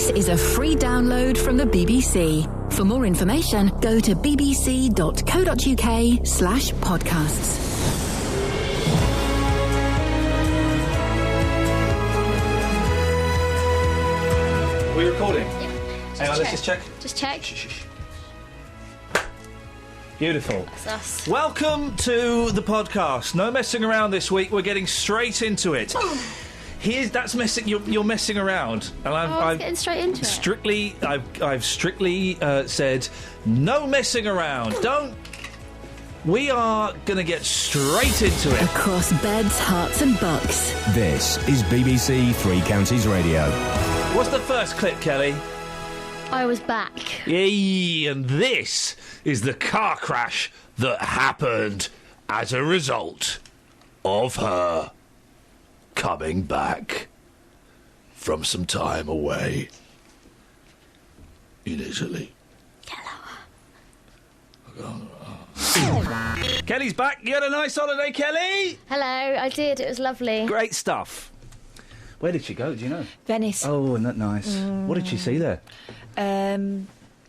This is a free download from the BBC. For more information, go to bbc.co.uk/podcasts. Are we recording? Yeah. Hang on, let's just check. Just check. Shh. Beautiful. That's us. Welcome to the podcast. No messing around this week. We're getting straight into it. That's messing. You're messing around, and I've getting straight into it. I've strictly said no messing around. Don't. We are going to get straight into it. Across beds, hearts and bucks. This is BBC Three Counties Radio. What's the first clip, Kelly? I was back. Yay, and this is the car crash that happened as a result of her coming back from some time away in Italy. Kelly's back. You had a nice holiday, Kelly? Hello, I did. It was lovely. Great stuff. Where did she go? Do you know? Venice. Oh, isn't that nice? What did she see there?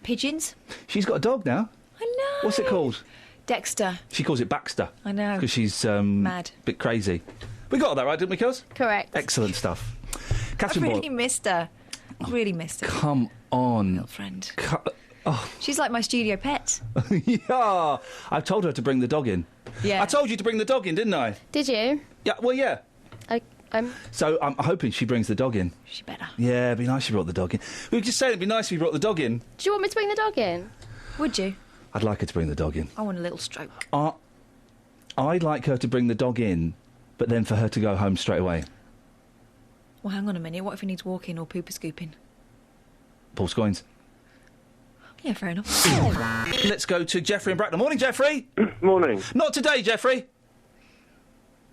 Pigeons. She's got a dog now. I know. What's it called? Dexter. She calls it Baxter. I know. Because she's mad. A bit crazy. We got that right, didn't we, Kels? Correct. Excellent stuff. I Catherine really Boyle. missed her. Really missed her. Come on. Little friend. Oh. She's like my studio pet. Yeah. I told her to bring the dog in. Yeah. I told you to bring the dog in, didn't I? Did you? Yeah, well, yeah. I'm... So I'm hoping she brings the dog in. She better. Yeah, it'd be nice if she brought the dog in. We were just saying it'd be nice if you brought the dog in. Do you want me to bring the dog in? Would you? I'd like her to bring the dog in. I want a little stroke. I'd like her to bring the dog in, but then for her to go home straight away. Well, hang on a minute. What if he needs walking or pooper scooping? Paul Scoins. Yeah, fair enough. Let's go to Jeffrey in Bracknell. Morning, Jeffrey. Morning. Not today, Jeffrey.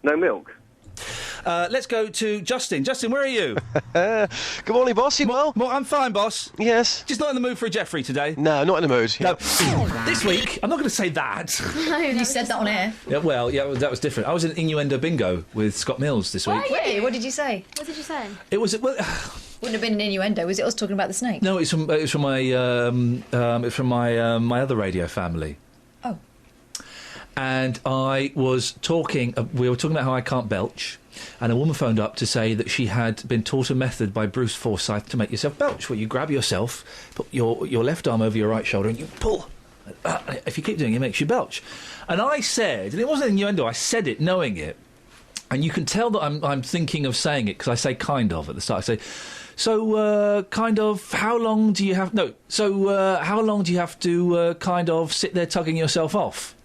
No milk. Let's go to Justin. Justin, where are you? Good morning, boss. You well? I'm fine, boss. Yes. Just not in the mood for a Jeffrey today. No, not in the mood. No. This week, I'm not going to say that. No, You said that on air. Yeah, well, that was different. I was in Innuendo Bingo with Scott Mills this week. Wait, what did you say? What did you say? It was Wouldn't have been an innuendo. Was it us talking about the snake? no, it's from my other radio family. Oh. And I was talking. We were talking about how I can't belch. And a woman phoned up to say that she had been taught a method by Bruce Forsyth to make yourself belch, where you grab yourself, put your left arm over your right shoulder, and you pull. If you keep doing it, it makes you belch. And I said, and it wasn't an innuendo, I said it knowing it, and you can tell that I'm thinking of saying it because I say kind of at the start. I say, so kind of, how long do you have... No, so how long do you have to kind of sit there tugging yourself off?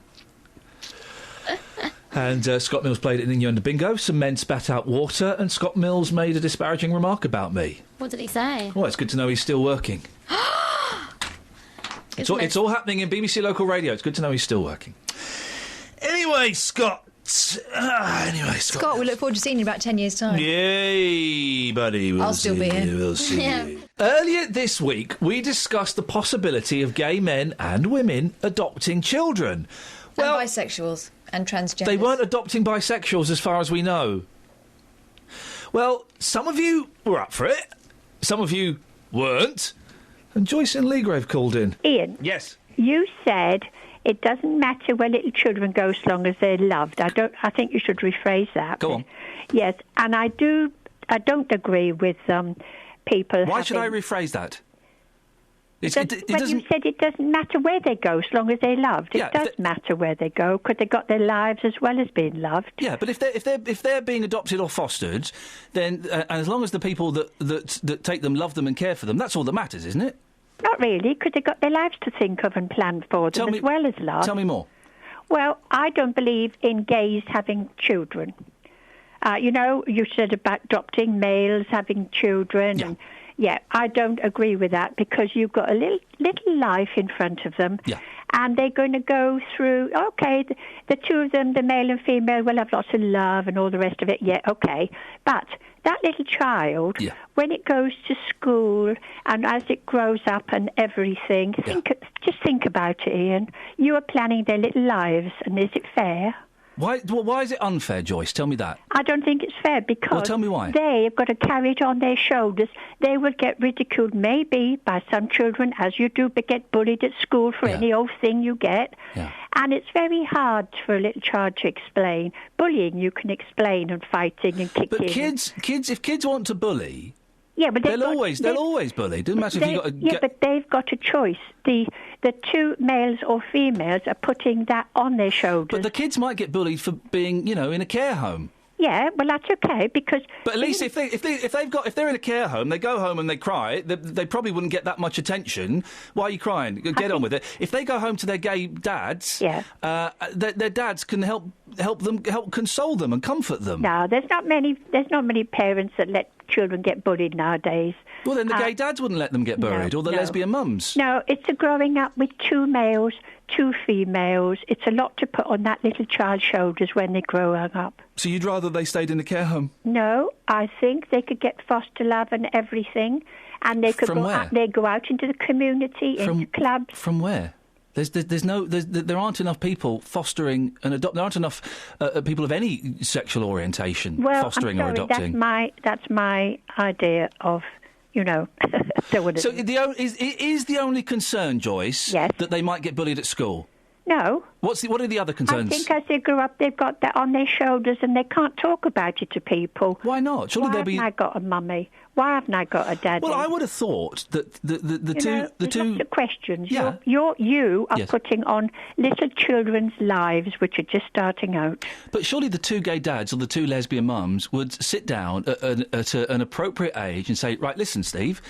And Scott Mills played it in Innuendo Bingo. Some men spat out water, and Scott Mills made a disparaging remark about me. What did he say? Well, it's good to know he's still working. It's all happening in BBC Local Radio. It's good to know he's still working. Anyway, Scott. Scott, we look forward to seeing you in about 10 years' time. Yay, buddy. We'll I'll still be here. We'll see Yeah. you. Earlier this week, we discussed the possibility of gay men and women adopting children. Well, and bisexuals and transgenders. they weren't adopting bisexuals as far as we know. Well, some of you were up for it. Some of you weren't. And Joyce and Leagrave called in. Iain, Yes. you said it doesn't matter where little children go as long as they're loved. I think you should rephrase that. Go on. Yes, and I don't agree with people. Why should I rephrase that? It When doesn't... you said it doesn't matter where they go as long as they're loved. Yeah, It does matter where they go because they got their lives as well as being loved. Yeah, but if they're being adopted or fostered, then and as long as the people that take them love them and care for them, that's all that matters, isn't it? Not really, because they've got their lives to think of and plan for them as well as love. Tell me more. Well, I don't believe in gays having children. You said about adopting males having children. Yeah. And yeah, I don't agree with that because you've got a little life in front of them. Yeah. And they're going to go through, okay, the two of them, the male and female, will have lots of love and all the rest of it. Yeah, okay. But that little child, Yeah. when it goes to school and as it grows up and everything, just think about it, Iain. You are planning their little lives, and is it fair? Why is it unfair, Joyce? Tell me that. I don't think it's fair because Well, tell me why. they have got to carry it on their shoulders. They will get ridiculed maybe by some children, as you do, but get bullied at school for any old thing you get. Yeah. And it's very hard for a little child to explain. Bullying you can explain, and fighting and kicking. But if kids want to bully, yeah, but they'll always bully. Doesn't matter if you got to yeah, but they've got a choice. The two males or females are putting that on their shoulders. But the kids might get bullied for being, in a care home. Yeah, well, that's okay because. But at least if they're in a care home, they go home and they cry. They probably wouldn't get that much attention. Why are you crying? Get on with it. If they go home to their gay dads, their dads can help console them and comfort them. No, there's not many parents that let children get bullied nowadays. Well, then the gay dads wouldn't let them get bullied, or the lesbian mums. No, it's a growing up with two males, two females. It's a lot to put on that little child's shoulders when they grow up. So you'd rather they stayed in a care home? No, I think they could get foster love and everything, and they could go out into the community, into clubs. From where? There aren't enough people fostering and adopt. There aren't enough people of any sexual orientation fostering or adopting. That's my idea of. So is the only concern, Joyce, that they might get bullied at school? No. What are the other concerns? I think as they grow up, they've got that on their shoulders and they can't talk about it to people. Why not? Surely Why haven't I got a mummy? Why haven't I got a daddy? Well, I would have thought that the two lots of questions. Yeah. You are putting on little children's lives which are just starting out. But surely the two gay dads or the two lesbian mums would sit down at an appropriate age and say, right, listen, Steve,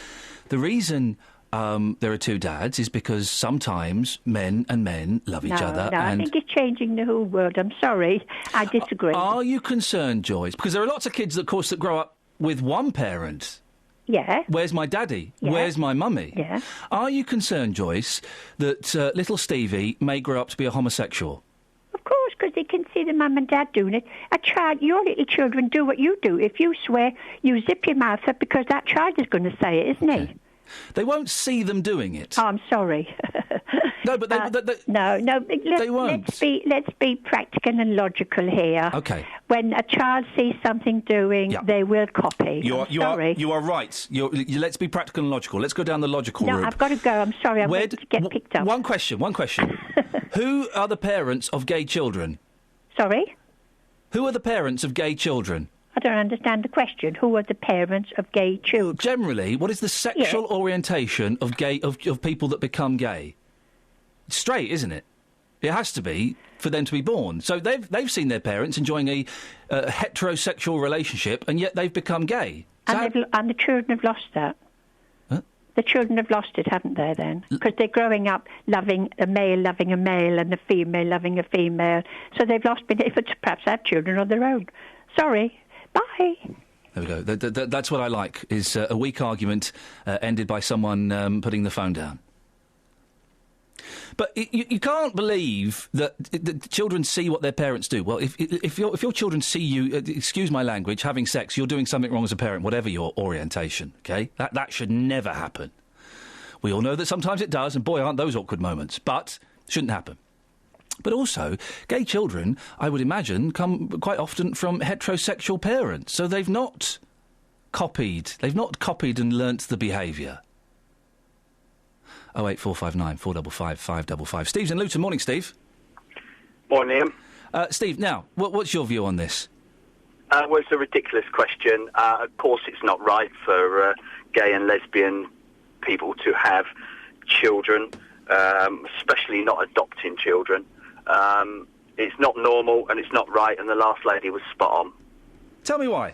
the reason there are two dads is because sometimes men and men love each other. No, I think it's changing the whole world. I'm sorry. I disagree. Are you concerned, Joyce? Because there are lots of kids, of course, that grow up with one parent. Yeah. Where's my daddy? Yeah. Where's my mummy? Yeah. Are you concerned, Joyce, that little Stevie may grow up to be a homosexual? Of course, because they can see the mum and dad doing it. Your little children do what you do. If you swear, you zip your mouth up because that child is going to say it, isn't he? They won't see them doing it. Oh, I'm sorry. No, but they won't. Let's be practical and logical here. Okay. When a child sees something doing, they will copy. You are right. Let's be practical and logical. Let's go down the logical route. No, I've got to go. I'm sorry. I'm going to get picked up. One question. Who are the parents of gay children? Sorry? Who are the parents of gay children? I don't understand the question. Who are the parents of gay children? Generally, what is the sexual orientation of people that become gay? It's straight, isn't it? It has to be for them to be born. So they've seen their parents enjoying a heterosexual relationship, and yet they've become gay. And the children have lost that. Huh? The children have lost it, haven't they, then? Because they're growing up loving a male and a female loving a female. So they've lost being able to perhaps have children on their own. Sorry. Bye. There we go. That's what I like, is a weak argument ended by someone putting the phone down. But you can't believe that children see what their parents do. Well, if your children see you, excuse my language, having sex, you're doing something wrong as a parent, whatever your orientation, OK? That should never happen. We all know that sometimes it does, and boy, aren't those awkward moments. But it shouldn't happen. But also, gay children, I would imagine, come quite often from heterosexual parents. So they've not copied and learnt the behaviour. 08459 455 555. Steve's in Luton. Morning, Steve. Morning, Ian. Steve, now, what's your view on this? Well, it's a ridiculous question. Of course, it's not right for gay and lesbian people to have children, especially not adopting children. It's not normal and it's not right, and the last lady was spot on. Tell me why.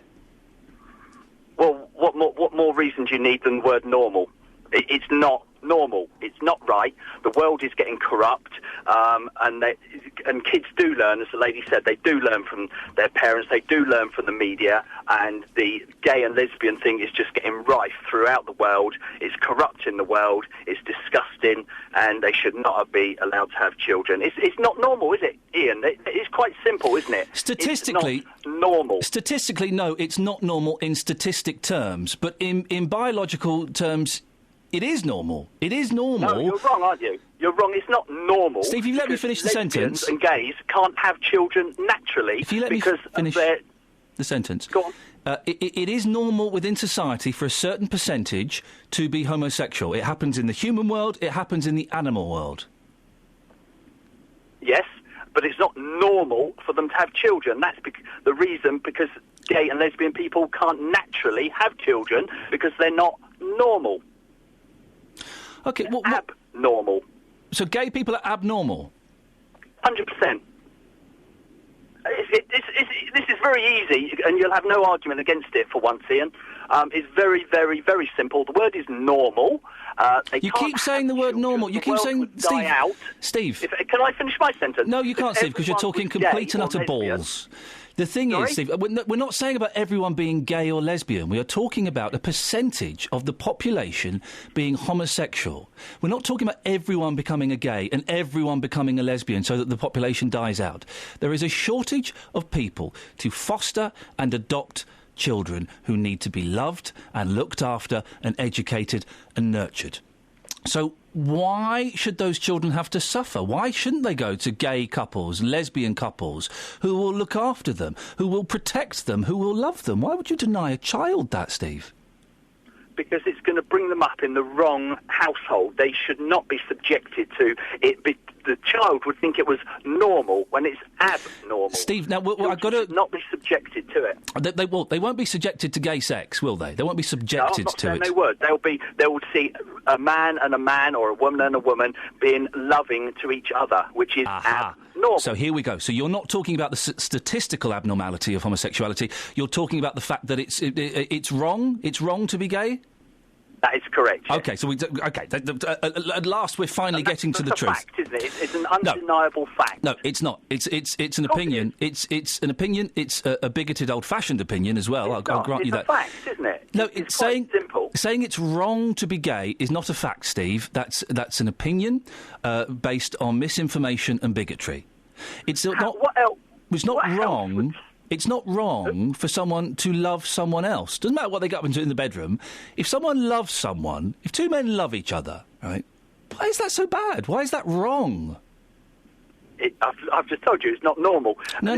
Well, what more reason do you need than the word normal? It's not normal. It's not right. The world is getting corrupt, and kids do learn, as the lady said, they do learn from their parents, they do learn from the media, and the gay and lesbian thing is just getting rife throughout the world. It's corrupting the world. It's disgusting, and they should not be allowed to have children. It's not normal, is it, Ian? It's quite simple, isn't it? Statistically, it's not normal. Statistically, no, it's not normal in statistic terms, but in biological terms, It is normal. It is normal. No, you're wrong, aren't you? You're wrong. It's not normal. Steve, you let me finish the lesbians sentence. And gays can't have children naturally If you let because me finish of their... the sentence. Go on. It is normal within society for a certain percentage to be homosexual. It happens in the human world. It happens in the animal world. Yes, but it's not normal for them to have children. That's the reason, because gay and lesbian people can't naturally have children because they're not normal. Okay, abnormal. So gay people are abnormal? 100%. This is very easy, and you'll have no argument against it for once, Ian. It's very, very, very simple. The word is normal. You keep saying the word normal. You keep saying, Steve. Steve. Can I finish my sentence? No, you can't, Steve, because you're talking complete and utter balls. The thing is, Steve, we're not saying about everyone being gay or lesbian. We are talking about a percentage of the population being homosexual. We're not talking about everyone becoming a gay and everyone becoming a lesbian so that the population dies out. There is a shortage of people to foster and adopt children who need to be loved and looked after and educated and nurtured. So why should those children have to suffer? Why shouldn't they go to gay couples, lesbian couples, who will look after them, who will protect them, who will love them? Why would you deny a child that, Steve? Because it's going to bring them up in the wrong household. They should not be subjected to it. The child would think it was normal when it's abnormal. Steve, now I've got to not be subjected to it. They won't be subjected to gay sex, will they? They won't be subjected to it. No word. They will see a man and a man or a woman and a woman being loving to each other, which is abnormal. So here we go. So you're not talking about the statistical abnormality of homosexuality. You're talking about the fact that it's wrong. It's wrong to be gay. That is correct. Yes. Okay. At last, we're finally getting to the truth. Fact, isn't it? It's an undeniable fact. No, it's not. It's an opinion. It's an opinion. It's a bigoted, old-fashioned opinion as well. I'll grant you that. It's a fact, isn't it? No, it's saying simple. Saying it's wrong to be gay is not a fact, Steve. That's an opinion based on misinformation and bigotry. It's not. What else? It's not wrong. It's not wrong for someone to love someone else. Doesn't matter what they get up into in the bedroom. If someone loves someone, if two men love each other, right? Why is that so bad? Why is that wrong? I've just told you it's not normal. No.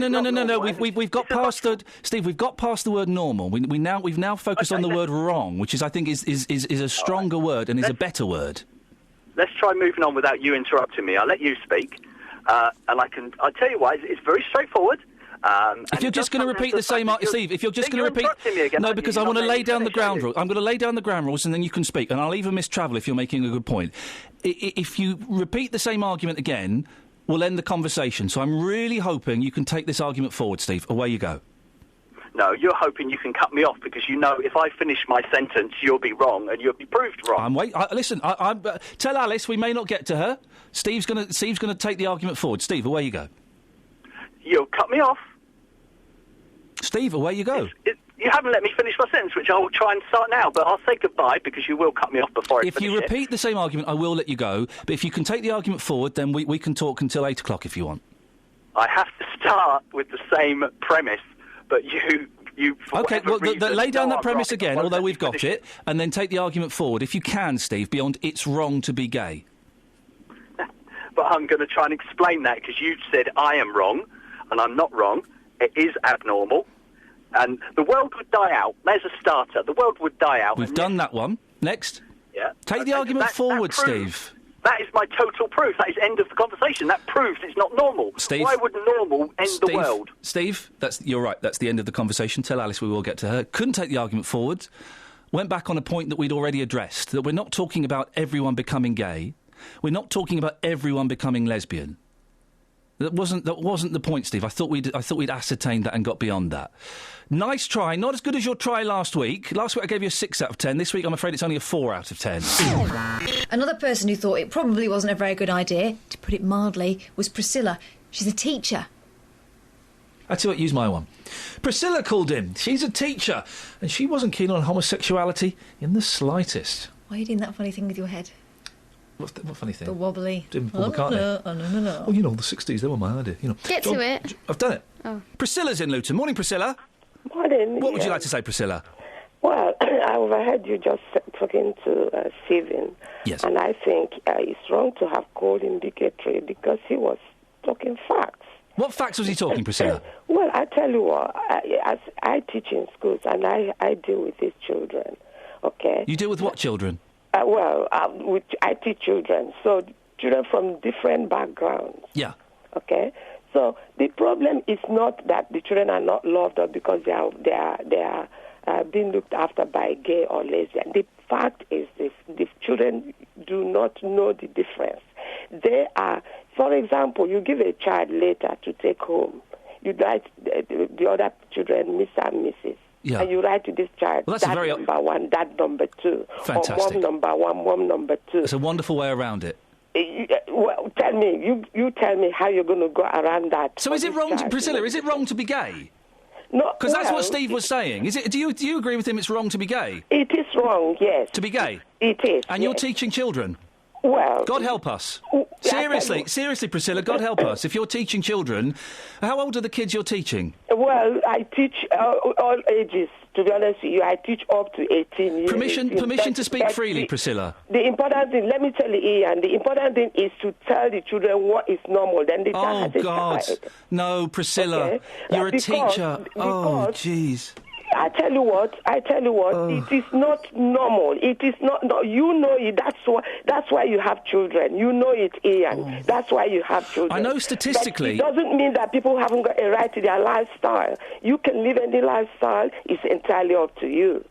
We've got past the Steve. We've got past the word normal. We've now focused on the word wrong, which is I think is a stronger word and is a better word. Let's try moving on without you interrupting me. I'll let you speak, and I'll tell you why. It's very straightforward. If you're just going to repeat the same, Steve, if you're just going to repeat, no, because I want to lay down the ground rules. I'm going to lay down the ground rules, and then you can speak. And I'll even miss travel if you're making a good point. If you repeat the same argument again, we'll end the conversation. So I'm really hoping you can take this argument forward, Steve. Away you go. No, you're hoping you can cut me off because you know if I finish my sentence, you'll be wrong and you'll be proved wrong. Listen, tell Alice we may not get to her. Steve's going to take the argument forward. Steve, away you go. You'll cut me off. Steve, away you go. You haven't let me finish my sentence, which I will try and start now, but I'll say goodbye because you will cut me off before I finish it. If you repeat the same argument, I will let you go, but if you can take the argument forward, then we can talk until 8 o'clock if you want. I have to start with the same premise, but you OK, well, lay down that premise again, although we've got it, and then take the argument forward, if you can, Steve, beyond it's wrong to be gay. But I'm going to try and explain that because you said I am wrong, and I'm not wrong. It is abnormal, and the world would die out. There's a starter. The world would die out. We've done that one. Next. Yeah. Take the argument forward, Steve. That is my total proof. That is end of the conversation. That proves it's not normal. Steve, why would normal end the world? Steve, you're right. That's the end of the conversation. Tell Alice we will get to her. Couldn't take the argument forward. Went back on a point that we'd already addressed, that we're not talking about everyone becoming gay. We're not talking about everyone becoming lesbian. That wasn't the point, Steve. I thought we'd ascertained that and got beyond that. Nice try. Not as good as your try last week. Last week I gave you a 6 out of 10. This week I'm afraid it's only a 4 out of 10. Another person who thought it probably wasn't a very good idea, to put it mildly, was Priscilla. She's a teacher. I tell you what, use my one. Priscilla called in. She's a teacher, and she wasn't keen on homosexuality in the slightest. Why are you doing that funny thing with your head? What funny thing? The wobbly. Doing Paul McCartney. No. Oh, you know, the 60s, they were my idea. You know. Get to it. I've done it. Oh. Priscilla's in Luton. Morning, Priscilla. Morning. What would you like to say, Priscilla? Well, I overheard you just talking to Stephen. Yes. And I think it's wrong to have called him bigotry because he was talking facts. What facts was he talking, Priscilla? Well, I tell you what, as I teach in schools and I deal with these children, okay? You deal with what children? I teach children, so children from different backgrounds. Yeah. Okay? So the problem is not that the children are not loved or because they are being looked after by gay or lesbian. The fact is this: the children do not know the difference. They are, for example, you give a child letter to take home. You write the other children, Mr. and Mrs. Yeah. And you write to this child, well, dad number one, dad number two, fantastic. or mom number one, mom number two. It's a wonderful way around it. Well, tell me, you tell me how you're going to go around that. So is it wrong, Priscilla? Is it wrong to be gay? No, because that's what Steve was saying. Is it? Do you agree with him? It's wrong to be gay. It is wrong. Yes. To be gay. It is. And you're teaching children. Well, God help us. Seriously, Priscilla, God help us. If you're teaching children, how old are the kids you're teaching? Well, I teach all ages. To be honest with you, I teach up to 18 years. Permission to speak freely, Priscilla. The important thing, let me tell you, Ian, the important thing is to tell the children what is normal. Then the child has a child. No, Priscilla, okay? you're a teacher. Oh, jeez. I tell you what, it is not normal. It is not, you know it, that's why you have children. You know it, Ian. That's why you have children. I know statistically. But it doesn't mean that people haven't got a right to their lifestyle. You can live any lifestyle, it's entirely up to you.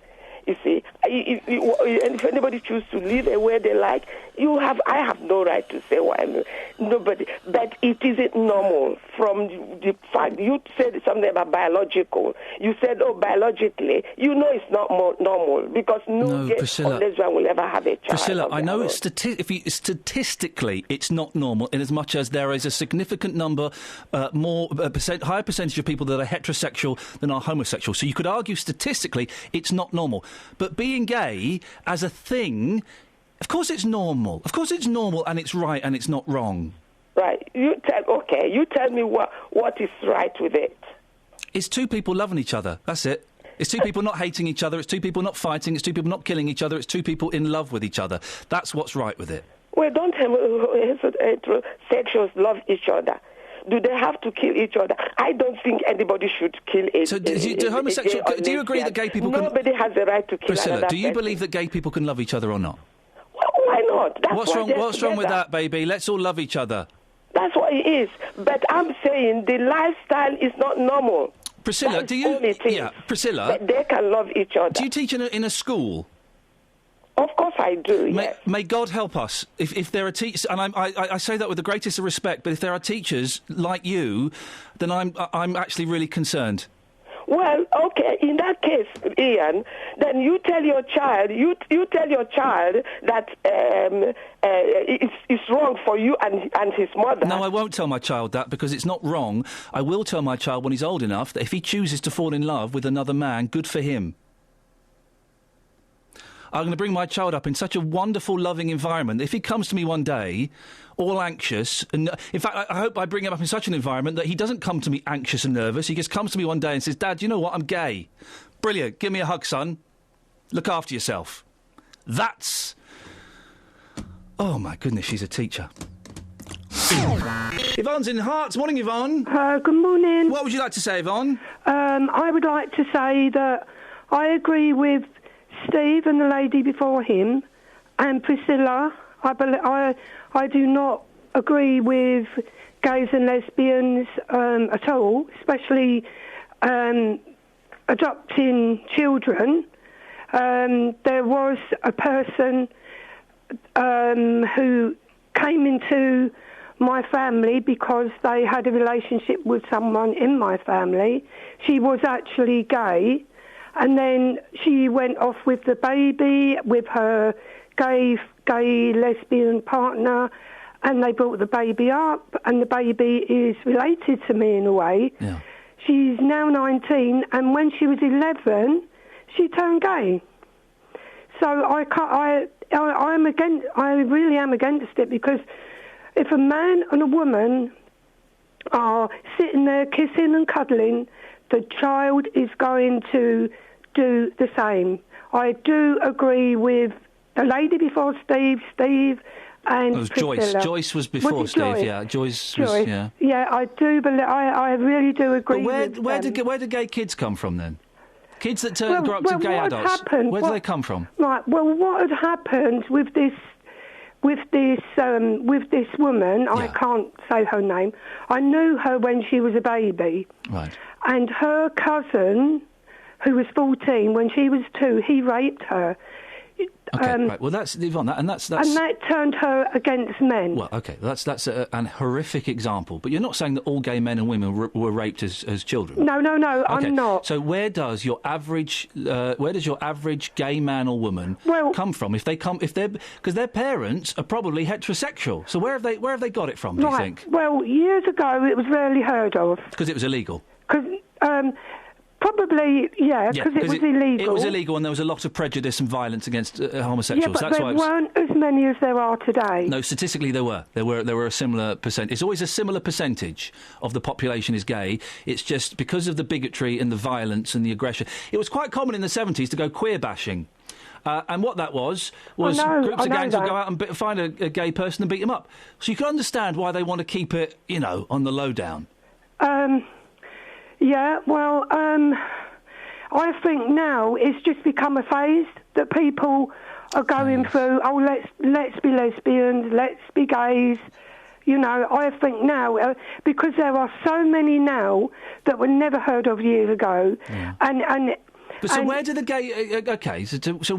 You see, if anybody chooses to live a way they like, I have no right to say why. Nobody. But it isn't normal from the fact. You said something about biological. You said, biologically, you know it's not more normal because no gay or lesbian will ever have a child. Priscilla, I know statistically it's not normal in as much as there is a significant number, higher percentage of people that are heterosexual than are homosexual. So you could argue statistically it's not normal. But being gay as a thing, of course it's normal. Of course it's normal and it's right and it's not wrong. Right. You tell me what is right with it. It's two people loving each other. That's it. It's two people not hating each other. It's two people not fighting. It's two people not killing each other. It's two people in love with each other. That's what's right with it. Well, don't heterosexuals love each other. Do they have to kill each other? I don't think anybody should kill each other. So do you agree that gay people can... Nobody has the right to kill Priscilla, another do you person. believe that gay people can love each other or not? Well, why not? What's wrong with that, baby? Let's all love each other. That's what it is. But I'm saying the lifestyle is not normal. Priscilla, Priscilla... But they can love each other. Do you teach in a school? Of course I do, yes. May God help us. If there are teachers, and I say that with the greatest of respect, but if there are teachers like you, then I'm actually really concerned. Well, okay, in that case, Ian, then you tell your child, that it's wrong for you and his mother. No, I won't tell my child that because it's not wrong. I will tell my child when he's old enough that if he chooses to fall in love with another man, good for him. I'm going to bring my child up in such a wonderful, loving environment. If he comes to me one day, all anxious, and in fact, I hope I bring him up in such an environment that he doesn't come to me anxious and nervous. He just comes to me one day and says, Dad, you know what? I'm gay. Brilliant. Give me a hug, son. Look after yourself. That's... Oh, my goodness, she's a teacher. Yvonne's in Hearts. Morning, Yvonne. Good morning. What would you like to say, Yvonne? I would like to say that I agree with Steve and the lady before him, and Priscilla. I do not agree with gays and lesbians at all, especially adopting children. There was a person who came into my family because they had a relationship with someone in my family. She was actually gay. And then she went off with the baby, with her gay lesbian partner, and they brought the baby up, and the baby is related to me in a way. Yeah. She's now 19, and when she was 11, she turned gay. So I really am against it, because if a man and a woman are sitting there kissing and cuddling, the child is going to do the same. I do agree with the lady before Steve, and It was Joyce. Priscilla. Joyce was before Was it Steve. Joyce? Yeah, Joyce. Was, yeah. Yeah, I do believe. I really do agree. But where with do gay kids come from then? Kids that Well, grow up to gay what adults. happened- Where do what- they come from? Right. Well, what had happened with this woman? I can't say her name. I knew her when she was a baby. Right. And her cousin, who was 14, when she was 2, he raped her. Okay, right. Well, that's Yvonne, and that's And that turned her against men. well, okay. That's an horrific example. But you're not saying that all gay men and women were raped as children. No, Okay. I'm not. So where does your average gay man or woman come from? Because their parents are probably heterosexual. So where have they got it from? Do you think? Well, years ago it was rarely heard of. Because it was illegal. Probably, yeah, because it was illegal. It was illegal, and there was a lot of prejudice and violence against Yeah, homosexuals. but That's there why weren't as many as there are today. No, statistically there were. There were a similar percent. It's always a similar percentage of the population is gay. It's just because of the bigotry and the violence and the aggression. It was quite common in the 70s to go queer bashing. And what that was groups of gangs would go out and find a gay person and beat him up. So you can understand why they want to keep it, on the lowdown. Yeah, well, I think now it's just become a phase that people are going through. Oh, let's be lesbians, let's be gays. I think now because there are so many now that were never heard of years ago, But so where do the gay? Okay, so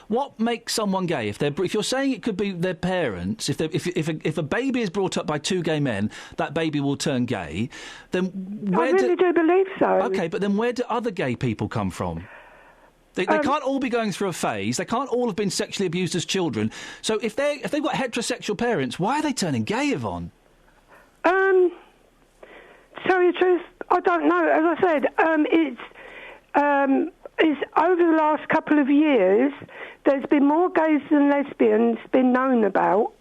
what makes someone gay? If you're saying it could be their parents, if a baby is brought up by 2 gay men, that baby will turn gay. Then where I really do believe so. Okay, but then where do other gay people come from? They can't all be going through a phase. They can't all have been sexually abused as children. So if they've got heterosexual parents, why are they turning gay, Yvonne? Tell you the truth, I don't know. As I said, it's over the last couple of years, there's been more gays than lesbians been known about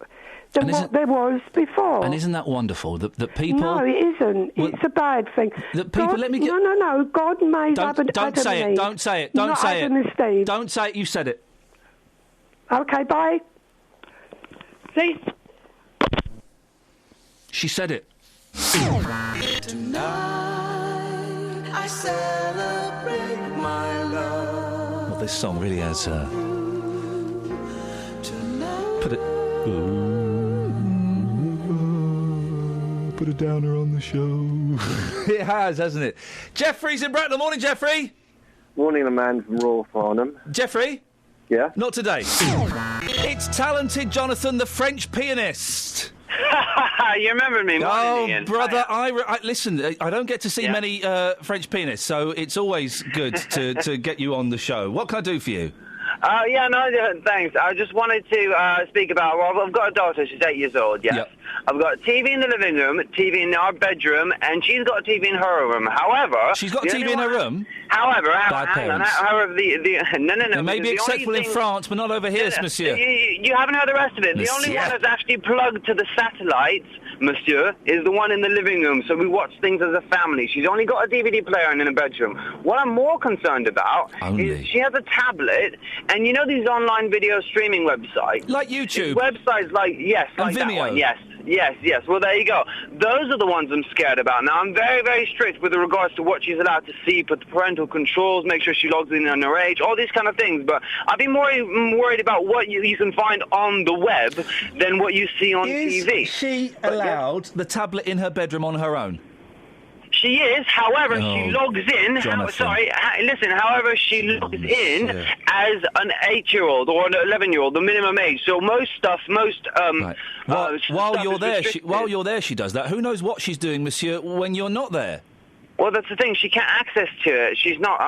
than what there was before. And isn't that wonderful that people? No, it isn't. It's a bad thing. That people. God, Let me get. No. God made Adam Don't say and it. Eve, Don't say it. Don't not say Adam it. and Steve. Don't say it. You said it. Okay, bye. See? She said it. Tonight I celebrate my love. Well, this song really has put a downer on the show. It has, hasn't it? Jeffrey's in Bracknell. Morning, Jeffrey. Morning, the man from Royal Farnham. Jeffrey? Yeah? Not today. It's talented Jonathan, the French pianist. You remember me, Ian. Brother, I listen. I don't get to see many French pianists, so it's always good to get you on the show. What can I do for you? Thanks. I just wanted to speak about. Well, I've got a daughter. She's 8 years old. Yes. Yep. I've got a TV in the living room, TV in our bedroom, and she's got a TV in her room. However, she's got a TV in her room. However, however, no. It may be acceptable in France, but not over here, monsieur. You haven't heard the rest of it. The only one that's actually plugged to the satellites, monsieur, is the one in the living room. So we watch things as a family. She's only got a DVD player in her bedroom. What I'm more concerned about is she has a tablet, and you know these online video streaming websites, like YouTube, websites like like Vimeo. that one, Yes. Well, there you go. Those are the ones I'm scared about. Now, I'm very, very strict with regards to what she's allowed to see, put the parental controls, make sure she logs in on her age, all these kind of things. But I'd be more worried about what you can find on the web than what you see on TV. Is she allowed the tablet in her bedroom on her own? She is, however, she logs in. However, she logs in as an 8-year-old or an 11-year-old, the minimum age. So while you're there, she does that. Who knows what she's doing, monsieur, when you're not there? Well, that's the thing. She can't access to it. She's not.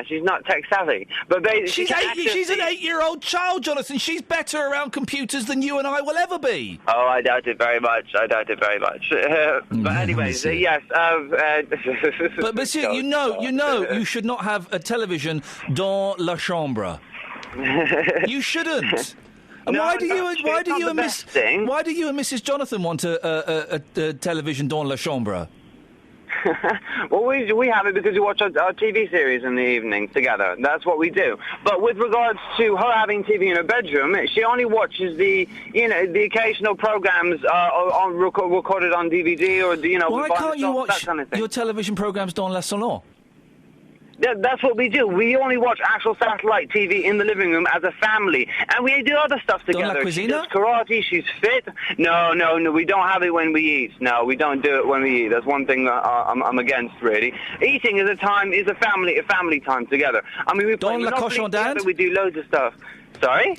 She's not tech savvy. But she's an 8-year-old child, Jonathan. She's better around computers than you and I will ever be. Oh, I doubt it very much. But anyways, yes. But monsieur, you know, you should not have a television dans la chambre. You shouldn't. And why do you and Mrs. Jonathan want a television dans la chambre? Well, we have it because we watch our TV series in the evening together. That's what we do. But with regards to her having TV in her bedroom, she only watches the occasional programs recorded on DVD or Why can't you watch that kind of thing. your television programmes dans le salon? That's what we do. We only watch actual satellite TV in the living room as a family, and we do other stuff together. She does karate. She's fit. No, we don't have it when we eat. No, we don't do it when we eat. That's one thing that I'm against, really. Eating is a family time together. I mean, we play Monopoly together. We do loads of stuff. Sorry?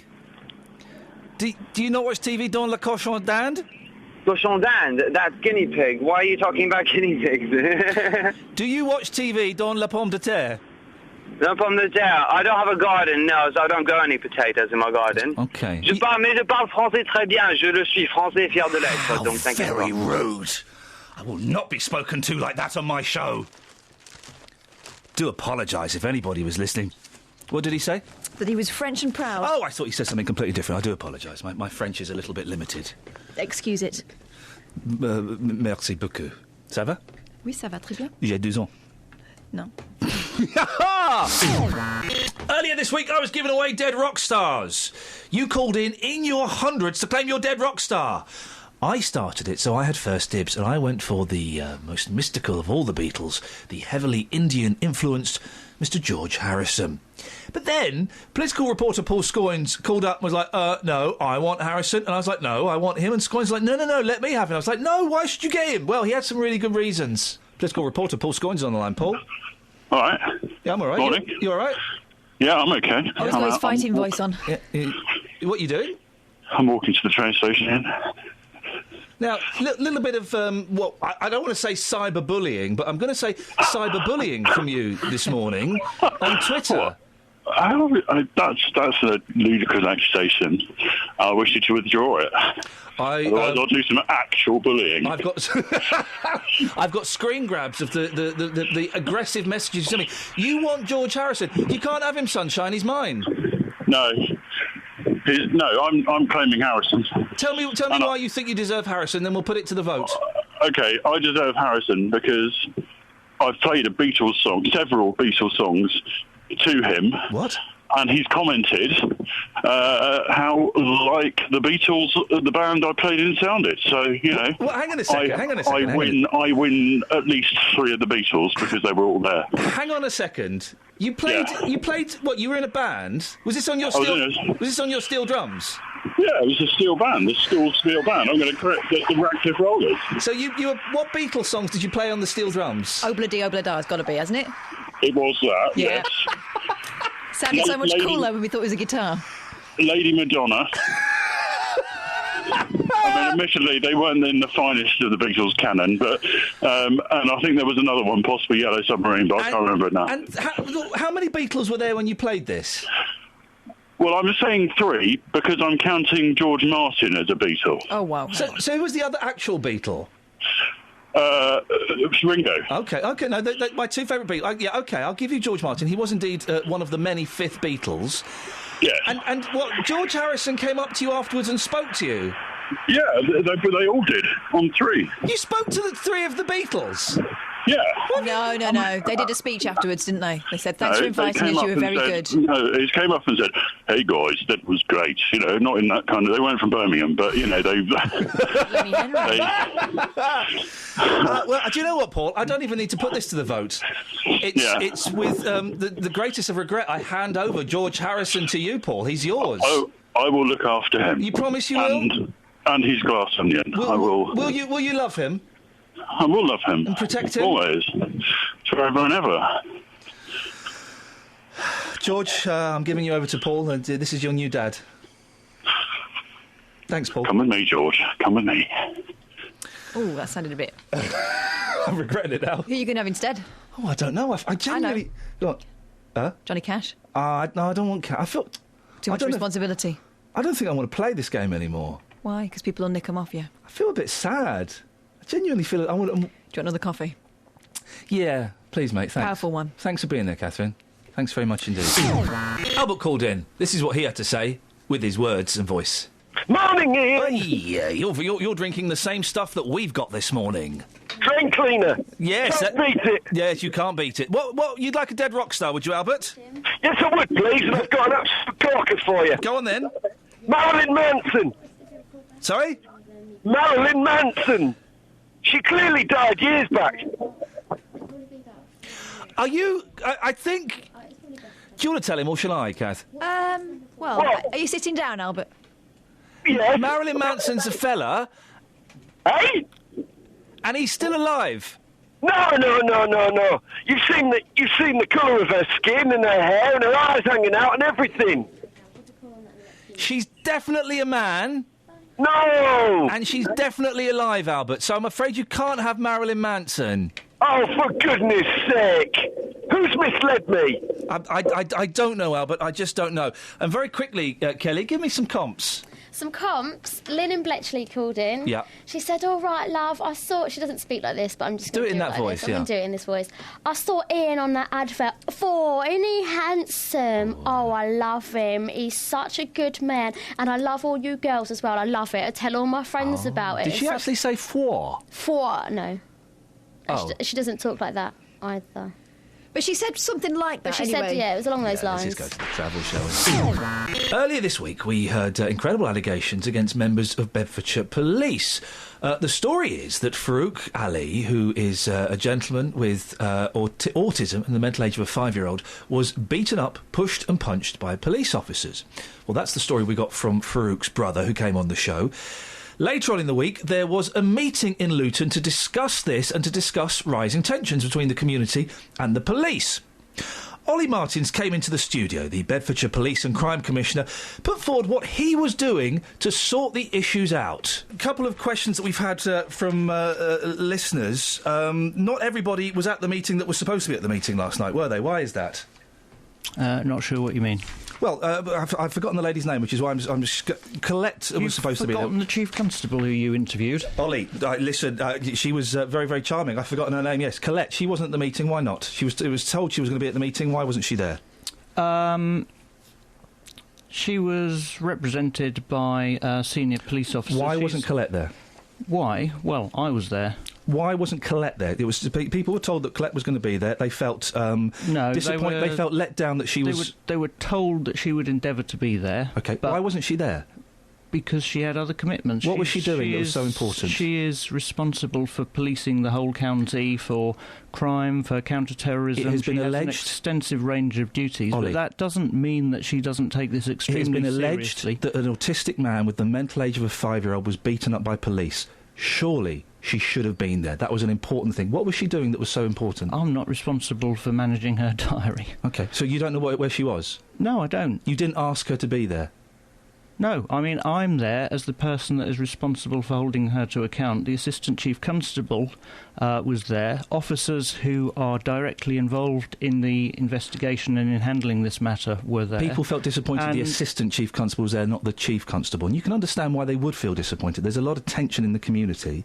Do you not watch TV dans le cochon d'Inde? Cochon d'Inde, that's guinea pig. Why are you talking about guinea pigs? Do you watch TV dans la pomme de terre? La pomme de terre. I don't have a garden, no, so I don't grow any potatoes in my garden. Okay. Je parle français très bien. Je le suis français fier de l'être. Donc, thank you. Very rude. I will not be spoken to like that on my show. Do apologise if anybody was listening. What did he say? That he was French and proud. Oh, I thought he said something completely different. I do apologise. My French is a little bit limited. Excuse it. Merci beaucoup. Ça va? Oui, ça va très bien. J'ai 2 ans. No. Earlier this week, I was giving away dead rock stars. You called in your hundreds to claim your dead rock star. I started it, so I had first dibs, and I went for the most mystical of all the Beatles, the heavily Indian-influenced Mr. George Harrison. But then, political reporter Paul Scoins called up and was like, no, I want Harrison. And I was like, no, I want him. And Scoins was like, no, let me have him. I was like, no, why should you get him? Well, he had some really good reasons. Political reporter Paul Scoins is on the line. Paul? All right. Yeah, I'm all right. Morning. You all right? Yeah, I'm okay. Oh, he's got his fighting voice on. Yeah, what are you doing? I'm walking to the train station. Now, little bit of, I don't want to say cyberbullying, but I'm going to say cyberbullying from you this morning on Twitter. That's a ludicrous accusation. I wish you to withdraw it. Otherwise, I'll do some actual bullying. I've got screen grabs of the aggressive messages you sent me. You want George Harrison? You can't have him, sunshine. He's mine. No. I'm claiming Harrison. Tell me why you think you deserve Harrison, then we'll put it to the vote. Okay, I deserve Harrison because I've played several Beatles songs to him. What? And he's commented how like the Beatles, the band I played in, sounded. So, Well, hang on a second. I win at least 3 of the Beatles because they were all there. Hang on a second. You played what? You were in a band? Was this on your steel drums? Yeah, it was a steel band, the steel band. I'm going to correct the Ratcliffe Rollers. So you were, what Beatles songs did you play on the steel drums? Obla-dee, obla-da, it's got to be, hasn't it? It was that, yeah. Yes. Sounded so much cooler when we thought it was a guitar. Lady Madonna. I mean, admittedly, they weren't in the finest of the Beatles canon, but and I think there was another one, possibly Yellow Submarine, but I can't remember it now. And how many Beatles were there when you played this? Well, I'm saying 3 because I'm counting George Martin as a Beatle. Oh, wow. So who was the other actual Beatle? Ringo. Okay, no, my 2 favourite Beatles. Okay, I'll give you George Martin. He was indeed one of the many 5th Beatles. Yes. And what, George Harrison came up to you afterwards and spoke to you? Yeah, they all did, on 3. You spoke to the 3 of the Beatles? Yeah. No. They did a speech afterwards, didn't they? They said, thanks for inviting us, you were very good. No, he came up and said, hey, guys, that was great. Not in that kind of... They weren't from Birmingham, but, they... Well, do you know what, Paul? I don't even need to put this to the vote. It's with the greatest of regret I hand over George Harrison to you, Paul. He's yours. Oh, I will look after him. You promise you will? And his glass onion. I will... Will you love him? I will love him. And protect him? Always. Forever and ever. George, I'm giving you over to Paul, and this is your new dad. Thanks, Paul. Come with me, George. Come with me. Oh, that sounded a bit... I'm regretting it now. Who are you going to have instead? Oh, I don't know. I genuinely... I know. Johnny Cash? No, I don't want Cash. I feel... Too much responsibility. I don't think I want to play this game anymore. Why? Because people will nick them off you. I feel a bit sad. I genuinely feel... Do you want another coffee? Yeah, please, mate, thanks. Powerful one. Thanks for being there, Catherine. Thanks very much indeed. Albert called in. This is what he had to say, with his words and voice. Morning, Ian! Yeah, you're drinking the same stuff that we've got this morning. drain cleaner. Yes. Can't beat it. Yes, you can't beat it. What, you'd like a dead rock star, would you, Albert? Yes, I would, please, and I've got an absolute corker for you. Go on, then. Marilyn Manson. Sorry? Marilyn Manson. She clearly died years back. Are you... I think... Do you want to tell him, or shall I, Kath? Well, are you sitting down, Albert? Yes. Marilyn Manson's a fella... Hey? And he's still alive. No. You've seen the colour of her skin and her hair and her eyes hanging out and everything. She's definitely a man. No. And she's definitely alive, Albert. So I'm afraid you can't have Marilyn Manson. Oh, for goodness sake! Who's misled me? I don't know, Albert. I just don't know. And very quickly, Kelly, give me some comps. Some comps. Lynn in Bletchley called in. Yeah. She said, all right, love, I saw... She doesn't speak like this, but I'm just going to do it in that like voice, this. I'm going to do it in this voice. I saw Ian on that advert. Isn't he handsome? Oh, I love him. He's such a good man. And I love all you girls as well. I love it. I tell all my friends about it. Did she actually say four? Four? No. Oh. She doesn't talk like that either. But she said something like that. But she anyway. said, yeah, it was along those lines. Let's just go to the travel show. Earlier this week, we heard incredible allegations against members of Bedfordshire Police. The story is that Farouk Ali, who is a gentleman with autism and the mental age of a 5-year-old, was beaten up, pushed and punched by police officers. Well, that's the story we got from Farouk's brother, who came on the show. Later on in the week, there was a meeting in Luton to discuss this and to discuss rising tensions between the community and the police. Ollie Martins came into the studio. The Bedfordshire Police and Crime Commissioner put forward what he was doing to sort the issues out. A couple of questions that we've had from listeners. Not everybody was at the meeting that was supposed to be at the meeting last night, were they? Why is that? Not sure what you mean. Well, I've forgotten the lady's name, which is why I'm just... Colette was supposed to be there. You've forgotten the Chief Constable who you interviewed. Ollie, listen, she was very, very charming. I've forgotten her name, yes. Colette, she wasn't at the meeting, why not? It was told she was going to be at the meeting, why wasn't she there? She was represented by senior police officers. Why wasn't Colette there? Why? Well, I was there. Why wasn't Colette there? It was people were told that Colette was going to be there. They felt disappointed. They felt let down that she was. They were told that she would endeavour to be there. Okay, but why wasn't she there? Because she had other commitments. What was she doing that was so important? She is responsible for policing the whole county, for crime, for counter-terrorism. It has been alleged. alleged An extensive range of duties, Ollie, but that doesn't mean that she doesn't take this extremely seriously. It has been alleged that an autistic man with the mental age of a 5-year-old was beaten up by police. Surely she should have been there. That was an important thing. What was she doing that was so important? I'm not responsible for managing her diary. OK, so you don't know where she was? No, I don't. You didn't ask her to be there? No, I mean, I'm there as the person that is responsible for holding her to account. The Assistant Chief Constable was there. Officers who are directly involved in the investigation and in handling this matter were there. People felt disappointed the Assistant Chief Constable was there, not the Chief Constable. And you can understand why they would feel disappointed. There's a lot of tension in the community.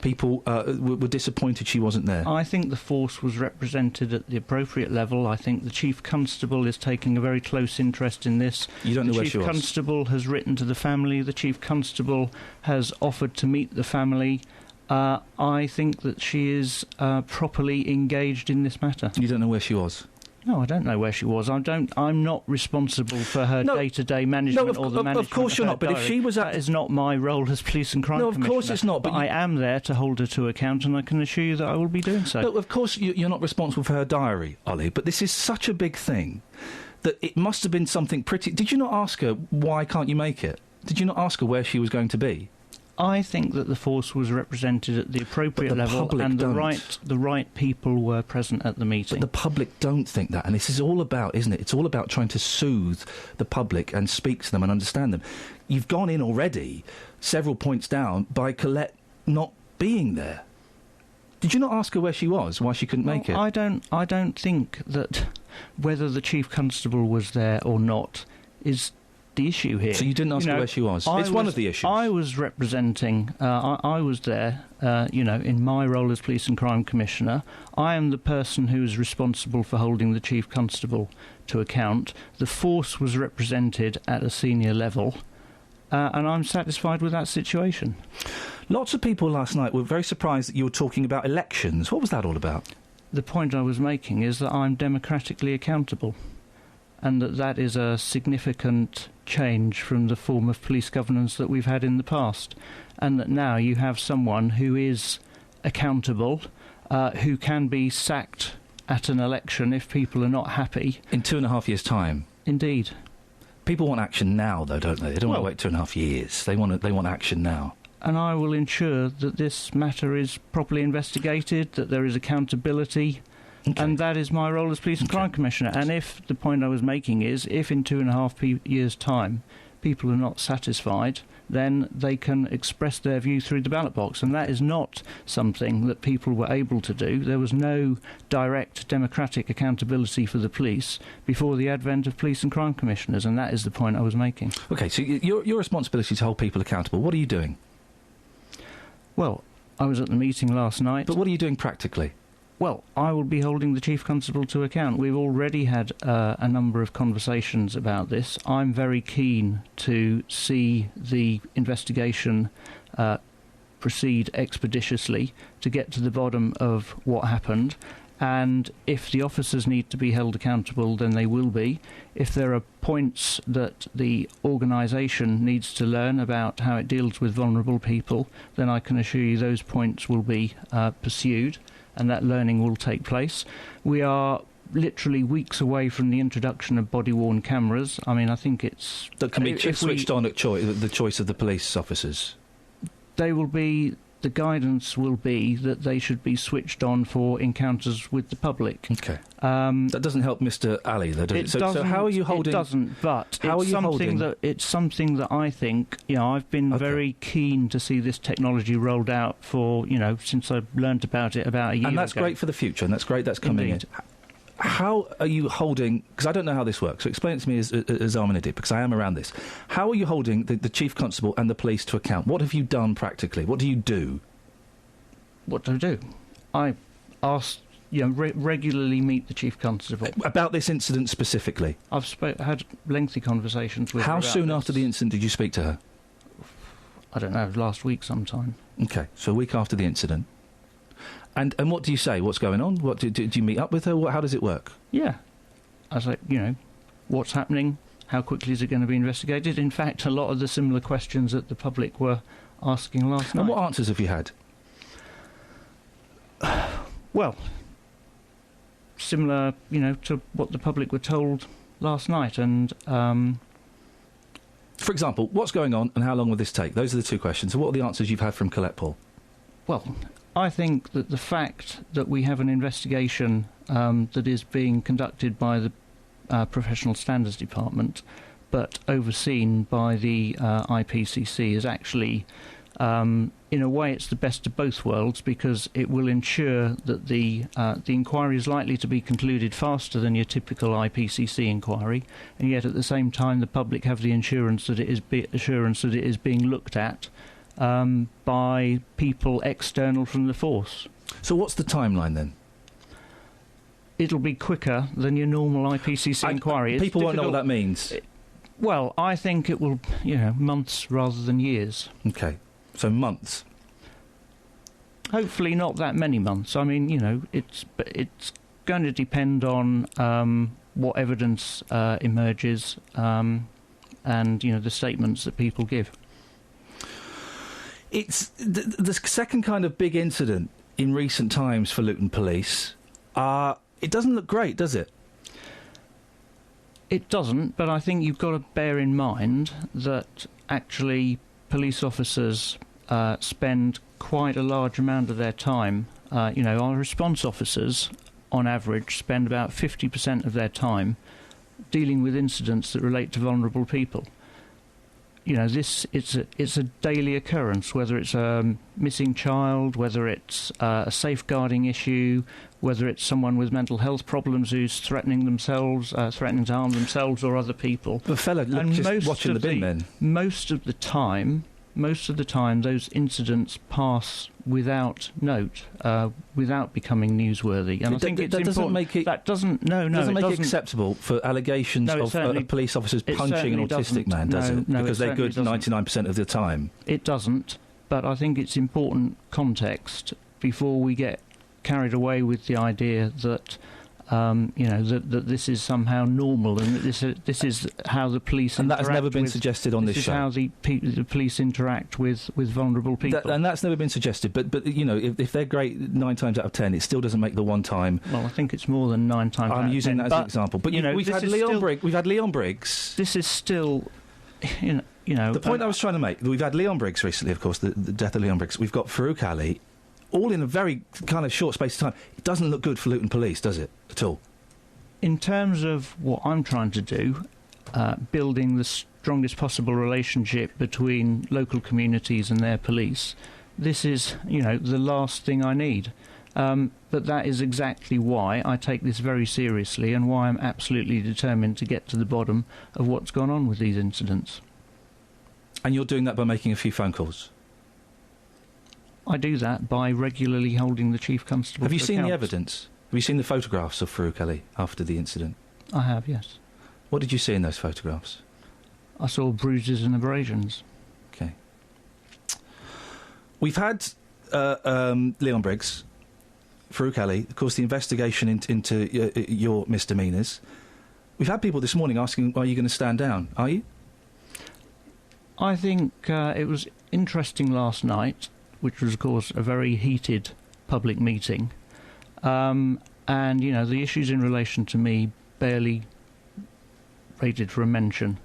People were disappointed she wasn't there. I think the force was represented at the appropriate level. I think the Chief Constable is taking a very close interest in this. You don't know where she was? The Chief Constable has written to the family. The Chief Constable has offered to meet the family. I think that she is properly engaged in this matter. You don't know where she was? No, I don't know where she was. I'm not responsible for her day-to-day management or the management of course you're not. But if she was that is not my role as police and crime commissioner. No, of course it's not. But I am there to hold her to account, and I can assure you that I will be doing so. No, of course you're not responsible for her diary, Ollie. But this is such a big thing that it must have been something pretty. Did you not ask her why can't you make it? Did you not ask her where she was going to be? I think that the force was represented at the appropriate level, and the right people were present at the meeting. But the public don't think that, and this is all about, isn't it? It's all about trying to soothe the public and speak to them and understand them. You've gone in already, several points down, by Colette not being there. Did you not ask her where she was, why she couldn't make it? I don't think that whether the Chief Constable was there or not is the issue here. So you didn't ask her where she was? It's one of the issues. I was representing, I was there, in my role as Police and Crime Commissioner. I am the person who is responsible for holding the Chief Constable to account. The force was represented at a senior level. and I'm satisfied with that situation. Lots of people last night were very surprised that you were talking about elections. What was that all about? The point I was making is that I'm democratically accountable, and that is a significant change from the form of police governance that we've had in the past, and that now you have someone who is accountable, who can be sacked at an election if people are not happy. In 2.5 years' time? Indeed. People want action now, though, don't they? They don't want to wait 2.5 years. They want action now. And I will ensure that this matter is properly investigated, that there is accountability, and that is my role as Police and Crime Commissioner. And if the point I was making is, if in 2.5 years' time people are not satisfied, then they can express their view through the ballot box. And that is not something that people were able to do. There was no direct democratic accountability for the police before the advent of Police and Crime Commissioners, and that is the point I was making. OK, so your responsibility is to hold people accountable. What are you doing? Well, I was at the meeting last night. But what are you doing practically? Well, I will be holding the Chief Constable to account. We've already had a number of conversations about this. I'm very keen to see the investigation proceed expeditiously to get to the bottom of what happened. And if the officers need to be held accountable, then they will be. If there are points that the organisation needs to learn about how it deals with vulnerable people, then I can assure you those points will be pursued, and that learning will take place. We are literally weeks away from the introduction of body-worn cameras. I mean, I think it's... That can be switched on at the choice of the police officers. They will be... The guidance will be that they should be switched on for encounters with the public. OK. That doesn't help Mr. Ali, though, does it? So how are you holding... It doesn't, but it's something that I think, I've been very keen to see this technology rolled out for, since I learnt about it about a year ago. And that's great for the future, and that's great that's coming in. How are you holding... Because I don't know how this works, so explain it to me as I'm an idiot, because I am around this. How are you holding the Chief Constable and the police to account? What have you done practically? What do you do? What do I do? I regularly meet the Chief Constable. About this incident specifically? I've had lengthy conversations with her. How soon this. After the incident did you speak to her? I don't know, last week sometime. OK, so a week after the incident. And what do you say? What's going on? What do you meet up with her? How does it work? Yeah. I was like, what's happening? How quickly is it going to be investigated? In fact, a lot of the similar questions that the public were asking last night. And what answers have you had? Well, similar, to what the public were told last night. And, for example, what's going on and how long will this take? Those are the two questions. So what are the answers you've had from Colette Paul? Well, I think that the fact that we have an investigation that is being conducted by the Professional Standards Department, but overseen by the IPCC, is actually, in a way, it's the best of both worlds, because it will ensure that the inquiry is likely to be concluded faster than your typical IPCC inquiry, and yet at the same time the public have the assurance that it is being looked at by people external from the force. So what's the timeline then? It'll be quicker than your normal IPCC inquiry. People won't know what that means. Well, I think it will, months rather than years. OK. So months? Hopefully not that many months. I mean, it's going to depend on what evidence emerges and, the statements that people give. It's the second kind of big incident in recent times for Luton Police. It doesn't look great, does it? It doesn't, but I think you've got to bear in mind that actually police officers spend quite a large amount of their time. Our response officers, on average, spend about 50% of their time dealing with incidents that relate to vulnerable people. It's a daily occurrence, whether it's a missing child, whether it's a safeguarding issue, whether it's someone with mental health problems who's threatening to harm themselves or other people. The fella just watching the bin men. Most of the time, most of the time those incidents pass without note, without becoming newsworthy. And I think it's that doesn't important. make it. That doesn't. No, It no. doesn't it make doesn't. it acceptable for allegations No, it of certainly- police officers it punching an certainly autistic doesn't. man, does No, it? no, Because it they're good certainly doesn't. 99% of the time. It doesn't. But I think it's important context before we get carried away with the idea that. That this is somehow normal, and that this is how the police And that has never been with- suggested on this is show. how the police interact with vulnerable people. And that's never been suggested. But if they're great 9 times out of 10, it still doesn't make the one time. Well, I think it's more than 9 times. I'm out using of 10, that as an example. But we've had Leon Briggs. We've had Leon Briggs. This is still, The point I was trying to make. We've had Leon Briggs recently, of course, the death of Leon Briggs. We've got Farouk Ali, all in a very kind of short space of time. It doesn't look good for Luton Police, does it, at all? In terms of what I'm trying to do, building the strongest possible relationship between local communities and their police, this is, the last thing I need. But that is exactly why I take this very seriously and why I'm absolutely determined to get to the bottom of what's gone on with these incidents. And you're doing that by making a few phone calls? I do that by regularly holding the Chief Constable Have you to seen the account. evidence? Have you seen the photographs of Farouk Ali after the incident? I have, yes. What did you see in those photographs? I saw bruises and abrasions. Okay. We've had Leon Briggs, Farouk Ali, of course, the investigation into your misdemeanours. We've had people this morning asking, are you going to stand down? Are you? I think it was interesting last night, which was, of course, a very heated public meeting. And, the issues in relation to me barely rated for a mention.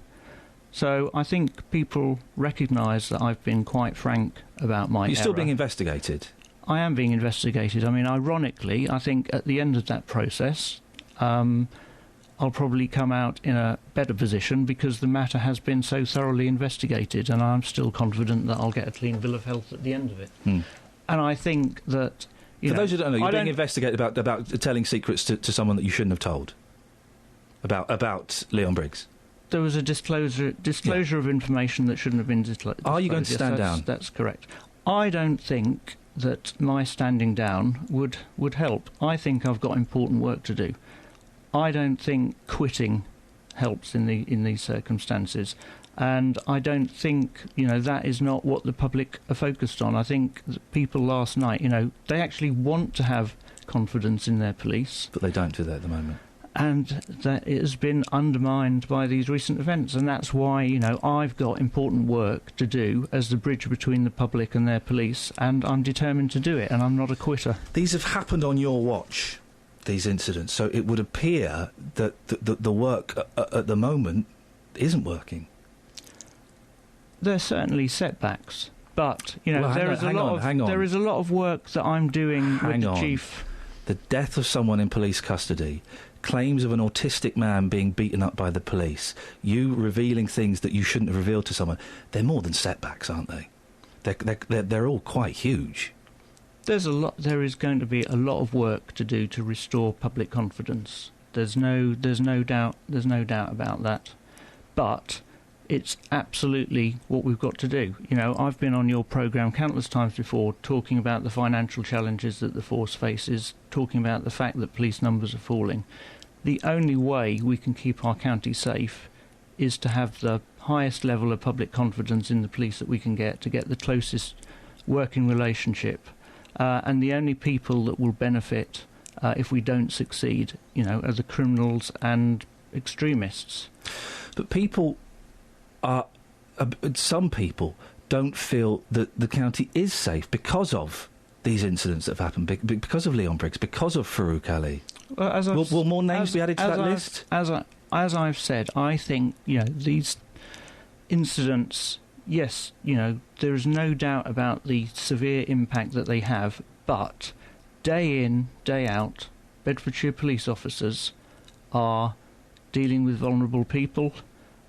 So I think people recognise that I've been quite frank about my You're still error. being investigated? I am being investigated. I mean, ironically, I think at the end of that process, I'll probably come out in a better position because the matter has been so thoroughly investigated, and I'm still confident that I'll get a clean bill of health at the end of it. And I think that... For those who don't know, you're being don't- investigated about telling secrets to someone that you shouldn't have told. About Leon Briggs. There was a disclosure of information that shouldn't have been disclosed. Are you going to stand down? That's correct. I don't think that my standing down would help. I think I've got important work to do. I don't think quitting helps in these circumstances. And I don't think, that is not what the public are focused on. I think that people last night, they actually want to have confidence in their police. But they don't do that at the moment. And that it has been undermined by these recent events. And that's why, I've got important work to do as the bridge between the public and their police. And I'm determined to do it, and I'm not a quitter. These have happened on your watch, these incidents. So it would appear that the work at the moment isn't working. There's certainly setbacks, but Well, there is a lot of work that I'm doing with the chief. The death of someone in police custody, claims of an autistic man being beaten up by the police, you revealing things that you shouldn't have revealed to someone. They're more than setbacks, aren't they? They're all quite huge. There is going to be a lot of work to do to restore public confidence. There's no doubt about that. But it's absolutely what we've got to do. I've been on your programme countless times before talking about the financial challenges that the force faces, talking about the fact that police numbers are falling. The only way we can keep our county safe is to have the highest level of public confidence in the police that we can get, to get the closest working relationship. And the only people that will benefit if we don't succeed, are the criminals and extremists. But some people don't feel that the county is safe because of these incidents that have happened, because of Leon Briggs, because of Farouk Ali. Well, will more names be added to that list? As I've said, I think these incidents. Yes, there is no doubt about the severe impact that they have. But day in, day out, Bedfordshire police officers are dealing with vulnerable people.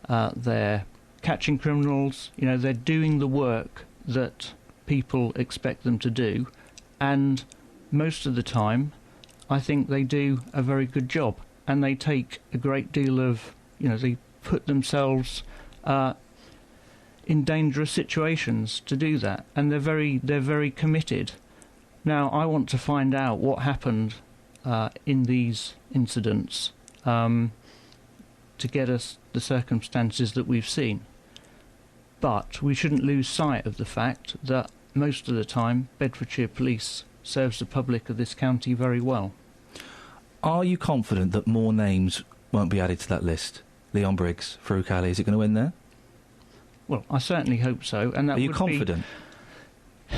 They're catching criminals. They're doing the work that people expect them to do, and most of the time, I think they do a very good job. And they take a great deal of, they put themselves in dangerous situations to do that, and they're very committed. Now, I want to find out what happened in these incidents to get us the circumstances that we've seen. But we shouldn't lose sight of the fact that most of the time Bedfordshire Police serves the public of this county very well. Are you confident that more names won't be added to that list? Leon Briggs, Farouk Ali, is it going to end there? Well, I certainly hope so. And that Are you confident?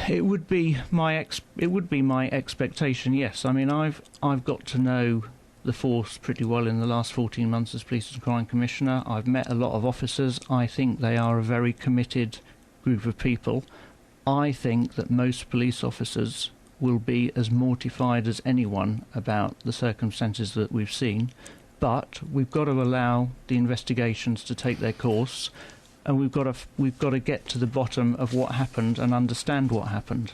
It would be my expectation. Yes, I mean I've got to know the force pretty well in the last 14 months as Police and Crime Commissioner. I've met a lot of officers. I think they are a very committed group of people. I think that most police officers will be as mortified as anyone about the circumstances that we've seen, but we've got to allow the investigations to take their course, and we've got to get to the bottom of what happened and understand what happened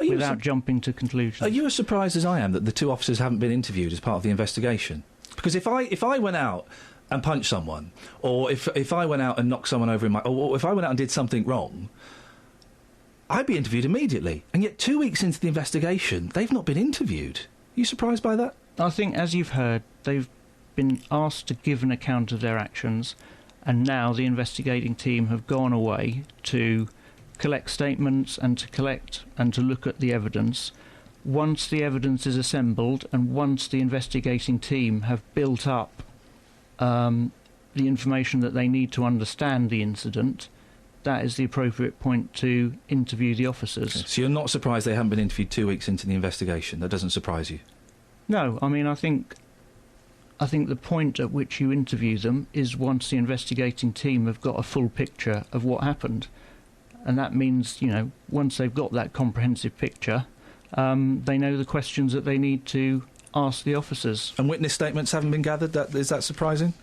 without jumping to conclusions. Are you as surprised as I am that the two officers haven't been interviewed as part of the investigation? Because if I went out and punched someone, or if I went out and knocked someone over or if I went out and did something wrong, I'd be interviewed immediately. And yet 2 weeks into the investigation, they've not been interviewed. Are you surprised by that? I think, as you've heard, they've been asked to give an account of their actions, and now the investigating team have gone away to collect statements and to look at the evidence. Once the evidence is assembled and once the investigating team have built up the information that they need to understand the incident, that is the appropriate point to interview the officers. Okay. So you're not surprised they haven't been interviewed 2 weeks into the investigation? That doesn't surprise you? No, I mean, I think the point at which you interview them is once the investigating team have got a full picture of what happened. And that means, once they've got that comprehensive picture, they know the questions that they need to ask the officers. And witness statements haven't been gathered? Is that surprising?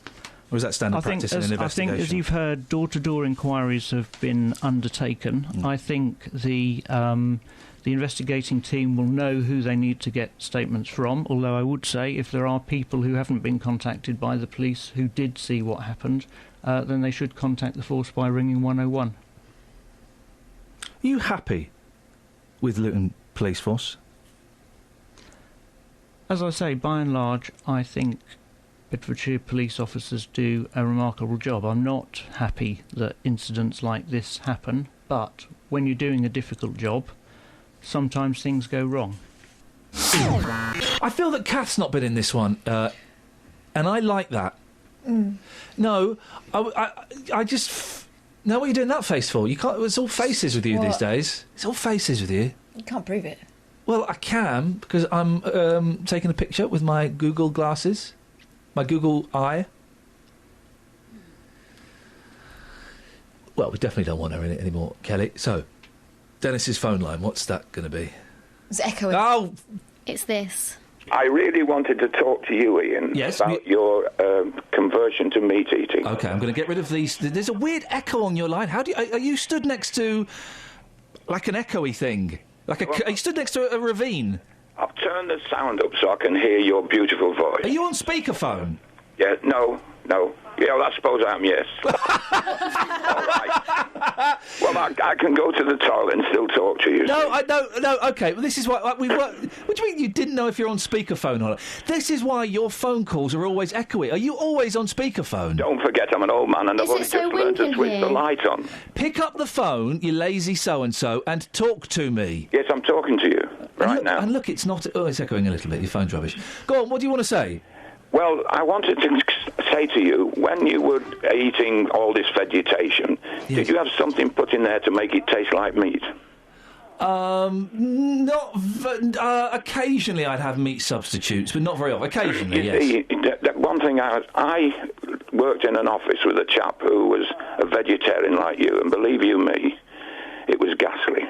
Or is that standard practice in an investigation? I think, as you've heard, door-to-door inquiries have been undertaken. I think the investigating team will know who they need to get statements from, although I would say if there are people who haven't been contacted by the police who did see what happened, then they should contact the force by ringing 101. Are you happy with Luton Police Force? As I say, by and large, I think Bedfordshire police officers do a remarkable job. I'm not happy that incidents like this happen, but when you're doing a difficult job, sometimes things go wrong. I feel that Kath's not been in this one, and I like that. No, I just... Now what are you doing that face for? You can't. It's all faces with you these days. It's all faces with you. You can't prove it. Well, I can, because I'm taking a picture with my Google glasses. My Google Eye. Well, we definitely don't want her in it anymore, Kelly. So, Dennis's phone line, what's that going to be? It's echoing. Oh! It's this. I really wanted to talk to you, Iain, about your conversion to meat eating. OK, I'm going to get rid of these. There's a weird echo on your line. How do you... Are you stood next to, like, an echoey thing? Are you stood next to a ravine? I've turned the sound up so I can hear your beautiful voice. Are you on speakerphone? Yeah, no. Yeah, well, I suppose I am, yes. All right. Well, I can go to the toilet and still talk to you. No, OK, well, this is why... What do you mean you didn't know if you're on speakerphone or not? This is why your phone calls are always echoey. Are you always on speakerphone? Don't forget I'm an old man and I've only just learned to switch the light on. Pick up the phone, you lazy so-and-so, and talk to me. Yes, I'm talking to you right now. And look, it's not... Oh, it's echoing a little bit. Your phone's rubbish. Go on, what do you want to say? Well, I wanted to say to you, when you were eating all this vegetation, did you have something put in there to make it taste like meat? Occasionally I'd have meat substitutes, but not very often. Occasionally, yes. See, one thing, I worked in an office with a chap who was a vegetarian like you, and believe you me, it was ghastly.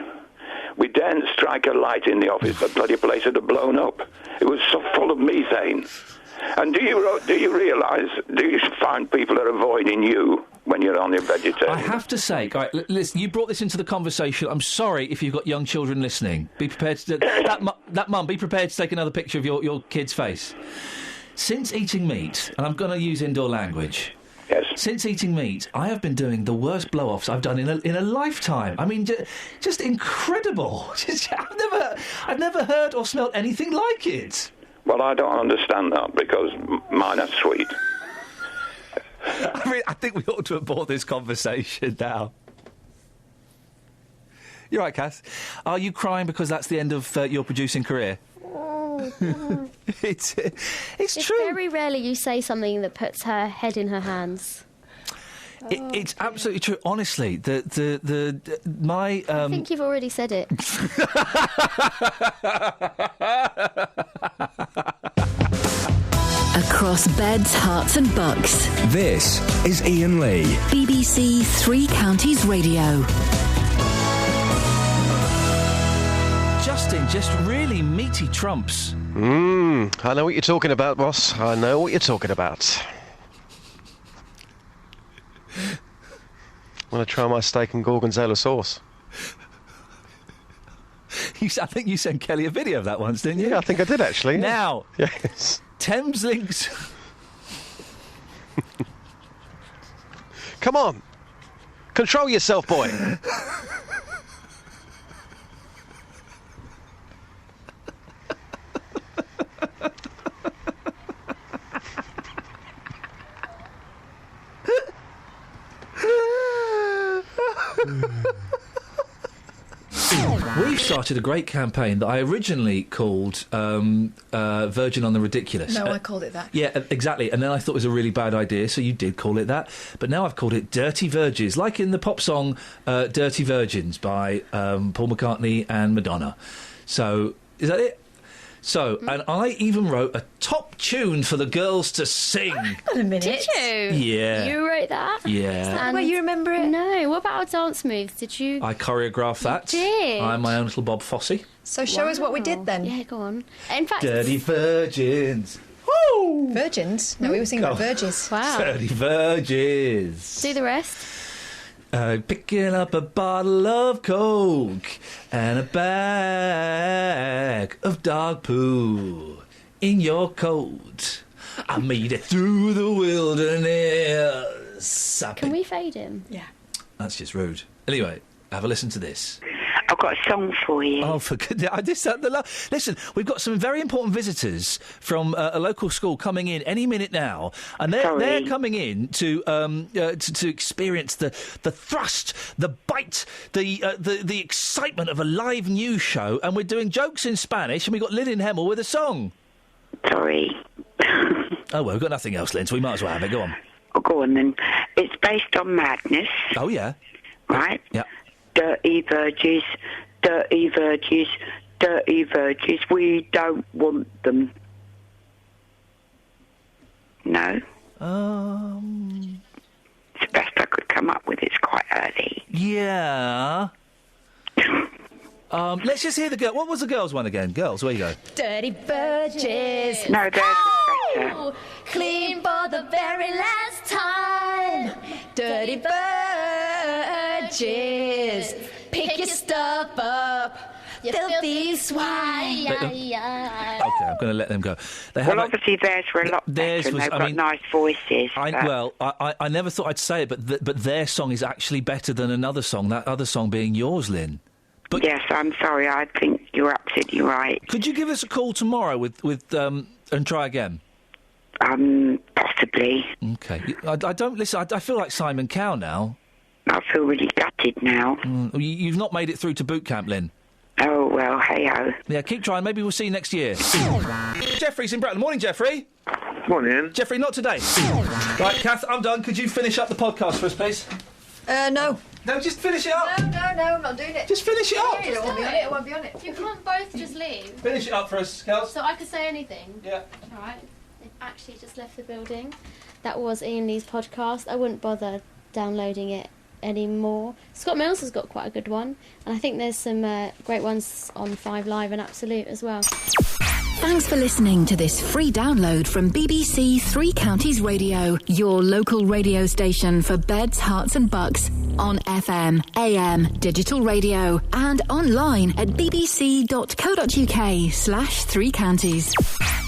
We daren't strike a light in the office, the bloody place had blown up. It was so full of methane. And do you realise, do you find people are avoiding you when you're on your vegetarian? I have to say, right, listen, you brought this into the conversation. I'm sorry if you've got young children listening. Be prepared to... that mum, be prepared to take another picture of your kid's face. Since eating meat, and I'm going to use indoor language... Yes. Since eating meat, I have been doing the worst blow-offs I've done in a lifetime. I mean, just incredible. I've never heard or smelled anything like it. Well, I don't understand that because mine are sweet. I think we ought to abort this conversation now. You're right, Kath. Are you crying because that's the end of your producing career? It's true. It's very rarely you say something that puts her head in her hands. It's absolutely true. Honestly, my. I think you've already said it. Across beds, hearts and bucks. This is Iain Lee. BBC Three Counties Radio. Justin, just really meaty trumps. I know what you're talking about, boss. I know what you're talking about. I'm going to try my steak and gorgonzola sauce. I think you sent Kelly a video of that once, didn't you? Yeah, I think I did, actually. Yeah. Now, yes. Thameslink... Come on. Control yourself, boy. We've started a great campaign that I originally called Virgin on the Ridiculous. No, I called it that. Yeah, exactly. And then I thought it was a really bad idea, so you did call it that. But now I've called it Dirty Virgins, like in the pop song Dirty Virgins by Paul McCartney and Madonna. So, is that it? So, and I even wrote a top tune for the girls to sing. Hang on a minute. Did you? Yeah. You wrote that? Yeah. Is that the way you remember it? No. What about our dance moves? Did you? I choreographed that. You did? I'm my own little Bob Fosse. So show us what we did then. Yeah, go on. In fact, Dirty Virgins. Woo! Virgins? No, we were singing about Virgins. Wow. Dirty Virgins. Do the rest. Picking up a bottle of Coke and a bag of dog poo in your coat. I made it through the wilderness. Can we fade him? Yeah. That's just rude. Anyway, have a listen to this. I've got a song for you. Oh, for goodness! Listen, we've got some very important visitors from a local school coming in any minute now, and they're coming in to experience the thrust, the bite, the excitement of a live news show, and we're doing jokes in Spanish, and we've got Lynn in Hemel with a song. Sorry. Oh well, we've got nothing else, Lynn, so we might as well have it. Go on. Oh, go on then. It's based on madness. Oh yeah. Right. Yeah. Dirty virgins, dirty virgins, dirty virgins, we don't want them. No? It's the best I could come up with. It's quite early. Yeah. Let's just hear the girl. What was the girls' one again? Girls, where you go? Dirty virgins. No, there's better. Clean for the very last time. Dirty virgins. Pick your stuff up. You filthy swine. Okay, I'm going to let them go. Obviously theirs were a lot better and they've got nice voices. I never thought I'd say it, but their song is actually better than another song, that other song being yours, Lynn. But yes, I'm sorry, I think you're absolutely right. Could you give us a call tomorrow with and try again? Possibly. Okay. I don't listen. I feel like Simon Cowell now. I feel really gutted now. You've not made it through to boot camp, Lynn. Oh, well, hey-ho. Yeah, keep trying. Maybe we'll see you next year. Jeffrey's in Bratton. Morning, Jeffrey. Morning. Jeffrey, not today. Right, Kath, I'm done. Could you finish up the podcast for us, please? No. No, just finish it up. No, I'm not doing it. Just finish it up. I won't be on it. I won't be on it. You can't both just leave. Finish it up for us, Kels. So I could say anything? Yeah. All right. They've actually just left the building. That was Iain Lee's podcast. I wouldn't bother downloading it anymore. Scott Mills has got quite a good one, and I think there's some great ones on 5 Live and Absolute as well. Thanks for listening to this free download from BBC Three Counties Radio, your local radio station for beds, hearts and bucks, on FM, AM, digital radio, and online at bbc.co.uk/3counties.